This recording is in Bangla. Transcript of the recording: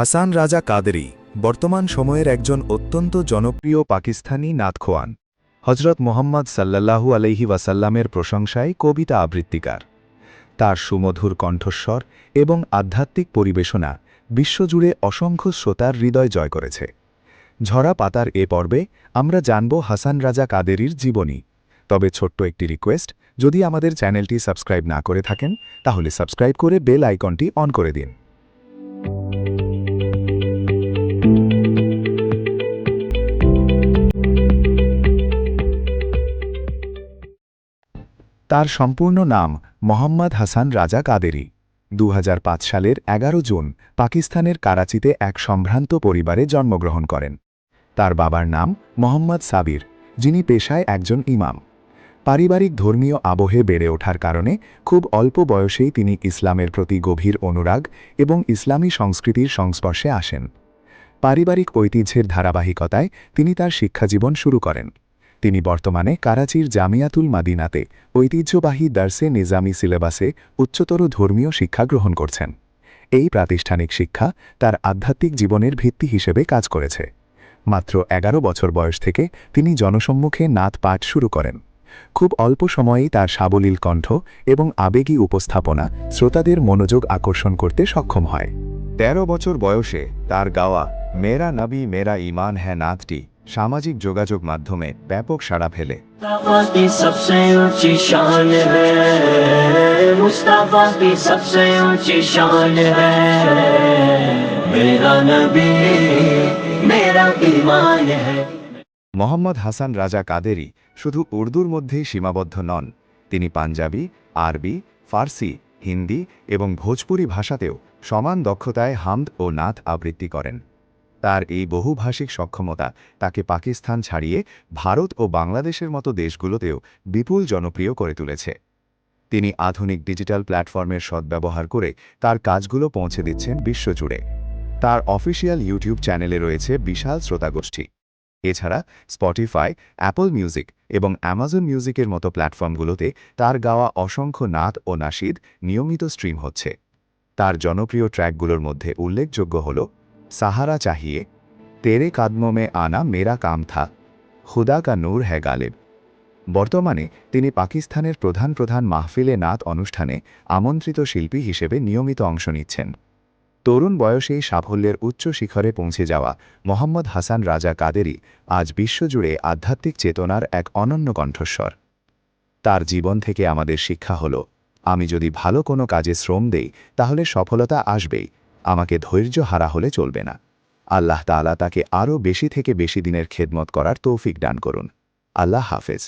হাসান রাজা কাদেরী বর্তমান সময়ের একজন অত্যন্ত জনপ্রিয় পাকিস্তানি নাতখোয়ান। হজরত মোহাম্মদ সাল্লাল্লাহু আলাইহি ওয়াসাল্লামের প্রশংসায় কবিতা আবৃত্তিকার। তার সুমধুর কণ্ঠস্বর এবং আধ্যাত্মিক পরিবেশনা বিশ্বজুড়ে অসংখ্য শ্রোতার হৃদয় জয় করেছে। ঝরা পাতার এ পর্বে আমরা জানব হাসান রাজা কাদেরীর জীবনী। তবে ছোট্ট একটি রিকোয়েস্ট, যদি আমাদের চ্যানেলটি সাবস্ক্রাইব না করে থাকেন তাহলে সাবস্ক্রাইব করে বেল আইকনটি অন করে দিন। তার সম্পূর্ণ নাম মোহাম্মদ হাসান রাজা কাদেরী। ২০০৫ সালের ১১ জুন পাকিস্তানের কারাচিতে এক সম্ভ্রান্ত পরিবারে জন্মগ্রহণ করেন। তার বাবার নাম মোহাম্মদ সাবির, যিনি পেশায় একজন ইমাম। পারিবারিক ধর্মীয় আবহে বেড়ে ওঠার কারণে খুব অল্প বয়সেই তিনি ইসলামের প্রতি গভীর অনুরাগ এবং ইসলামী সংস্কৃতির সংস্পর্শে আসেন। পারিবারিক ঐতিহ্যের ধারাবাহিকতায় তিনি তার শিক্ষাজীবন শুরু করেন। তিনি বর্তমানে করাচির জামিয়াতুল মাদিনাতে ঐতিহ্যবাহী দার্সে নিজামি সিলেবাসে উচ্চতর ধর্মীয় শিক্ষা গ্রহণ করছেন। এই প্রাতিষ্ঠানিক শিক্ষা তার আধ্যাত্মিক জীবনের ভিত্তি হিসেবে কাজ করেছে। মাত্র ১১ বছর বয়স থেকে তিনি জনসম্মুখে নাত পাঠ শুরু করেন। খুব অল্প সময়েই তার সাবলীল কণ্ঠ এবং আবেগী উপস্থাপনা শ্রোতাদের মনোযোগ আকর্ষণ করতে সক্ষম হয়। ১৩ বছর বয়সে তার গাওয়া মেরা নবী মেরা ঈমান হ্যাঁ নাতটি সামাজিক যোগাযোগ মাধ্যমে ব্যাপক সাড়া ফেলে। মোহাম্মদ হাসান রাজা কাদেরী শুধু উর্দুর মধ্যেই সীমাবদ্ধ নন, তিনি পাঞ্জাবি, আরবি, ফার্সি, হিন্দি এবং ভোজপুরি ভাষাতেও সমান দক্ষতায় হামদ ও নাত আবৃত্তি করেন। তার এই বহুভাষিক সক্ষমতা তাকে পাকিস্তান ছাড়িয়ে ভারত ও বাংলাদেশের মতো দেশগুলোতেও বিপুল জনপ্রিয় করে তুলেছে। তিনি আধুনিক ডিজিটাল প্ল্যাটফর্মের সদ্ব্যবহার করে তার কাজগুলো পৌঁছে দিচ্ছেন বিশ্বজুড়ে। তার অফিসিয়াল ইউটিউব চ্যানেলে রয়েছে বিশাল শ্রোতাগোষ্ঠী। এছাড়া স্পটিফাই, অ্যাপল মিউজিক এবং অ্যামাজন মিউজিকের মতো প্ল্যাটফর্মগুলোতে তার গাওয়া অসংখ্য নাত ও নাশিদ নিয়মিত স্ট্রিম হচ্ছে। তার জনপ্রিয় ট্র্যাকগুলোর মধ্যে উল্লেখযোগ্য হল সাহারা চাহিয়ে, তেরে কাদমোं में आना मेरा काम था, খুদা কা নূর হ্যায় গালিব। বর্তমানে তিনি পাকিস্তানের প্রধান প্রধান মাহফিলে নাত অনুষ্ঠানে আমন্ত্রিত শিল্পী হিসেবে নিয়মিত অংশ নিচ্ছেন। তরুণ বয়সেই সাফল্যের উচ্চ শিখরে পৌঁছে যাওয়া মোহাম্মদ হাসান রাজা কাদেরী আজ বিশ্বজুড়ে আধ্যাত্মিক চেতনার এক অনন্য কণ্ঠস্বর। তার জীবন থেকে আমাদের শিক্ষা হল, আমি যদি ভালো কোনো কাজে শ্রম দেই তাহলে সফলতা আসবেই, আমাকে ধৈর্য হারা হলে চলবে না। আল্লাহ তাআলা তাকে আরও বেশি থেকে বেশি দিনের খেদমত করার তৌফিক দান করুন। আল্লাহ হাফেজ।